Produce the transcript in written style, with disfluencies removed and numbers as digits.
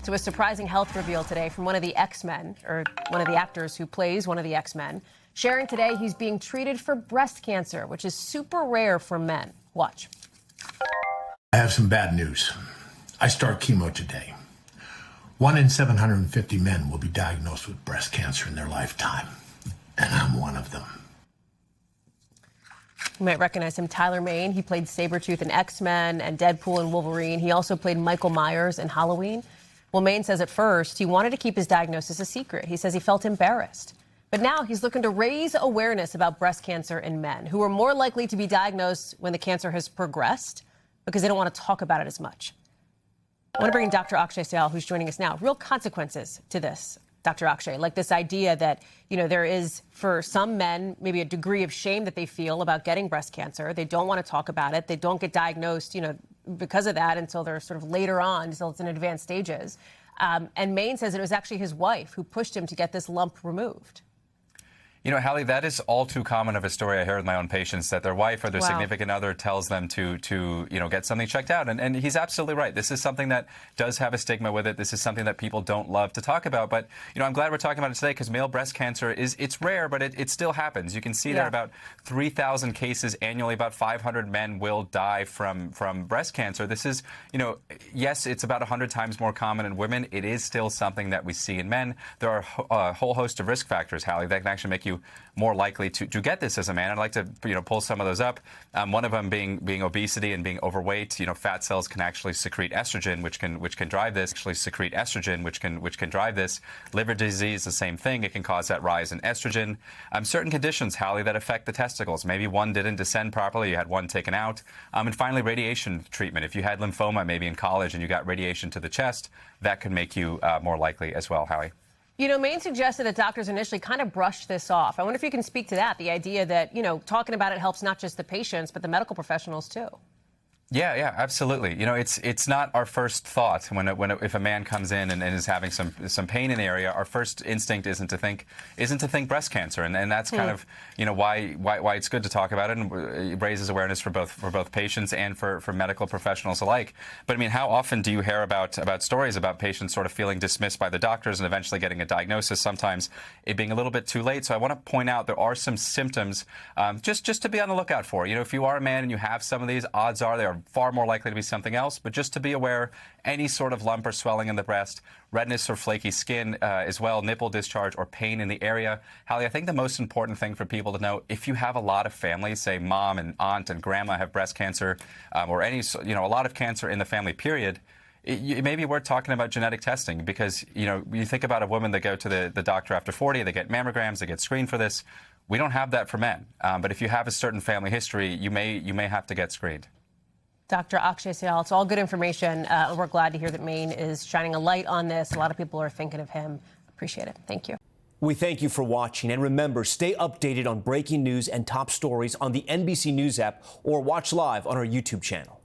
to a surprising health reveal today from one of the X-Men, or one of the actors who plays one of the X-Men, sharing today he's being treated for breast cancer, which is super rare for men. Watch. I have some bad news. I start chemo today. 1 in 750 men will be diagnosed with breast cancer in their lifetime, and I'm one of them. You might recognize him, Tyler Mane. He played Sabretooth in X-Men and Deadpool and Wolverine. He also played Michael Myers in Halloween. Well, Mane says at first he wanted to keep his diagnosis a secret. He says he felt embarrassed. But now he's looking to raise awareness about breast cancer in men who are more likely to be diagnosed when the cancer has progressed because they don't want to talk about it as much. I want to bring in Dr. Akshay Syal, who's joining us now. Real consequences to this, Dr. Akshay, like this idea that, there is, for some men, maybe a degree of shame that they feel about getting breast cancer. They don't want to talk about it. They don't get diagnosed, because of that until they're sort of later on, until it's in advanced stages. And Mane says it was actually his wife who pushed him to get this lump removed. Hallie, that is all too common of a story I hear with my own patients, that their wife or their significant other tells them to get something checked out. And he's absolutely right. This is something that does have a stigma with it. This is something that people don't love to talk about. But, I'm glad we're talking about it today because male breast cancer it's rare, but it still happens. You can see there are about 3,000 cases annually. About 500 men will die from breast cancer. This is, yes, it's about 100 times more common in women. It is still something that we see in men. There are a whole host of risk factors, Hallie, that can actually make you more likely to get this as a man. I'd like to pull some of those up. One of them being obesity and being overweight. Fat cells can actually secrete estrogen, which can drive this. Which can drive this. Liver disease, the same thing. It can cause that rise in estrogen. Certain conditions, Hallie, that affect the testicles. Maybe one didn't descend properly. You had one taken out. And finally, radiation treatment. If you had lymphoma maybe in college and you got radiation to the chest, that could make you more likely as well, Hallie. Mane suggested that doctors initially kind of brushed this off. I wonder if you can speak to that, the idea that, talking about it helps not just the patients, but the medical professionals, too. Yeah, absolutely. It's not our first thought if a man comes in and is having some pain in the area. Our first instinct isn't to think breast cancer, and that's kind of why it's good to talk about it, and it raises awareness for both patients and for medical professionals alike. But how often do you hear about stories about patients sort of feeling dismissed by the doctors and eventually getting a diagnosis? Sometimes it being a little bit too late. So I want to point out there are some symptoms just to be on the lookout for. If you are a man and you have some of these, odds are they are far more likely to be something else, but just to be aware, any sort of lump or swelling in the breast, redness or flaky skin as well, nipple discharge or pain in the area. Hallie, I think the most important thing for people to know, if you have a lot of family, say mom and aunt and grandma have breast cancer or any, a lot of cancer in the family period, it may be worth talking about genetic testing because, you think about a woman that go to the doctor after 40, they get mammograms, they get screened for this. We don't have that for men. But if you have a certain family history, you may have to get screened. Dr. Akshay Syal, it's all good information. We're glad to hear that Mane is shining a light on this. A lot of people are thinking of him. Appreciate it. Thank you. We thank you for watching. And remember, stay updated on breaking news and top stories on the NBC News app or watch live on our YouTube channel.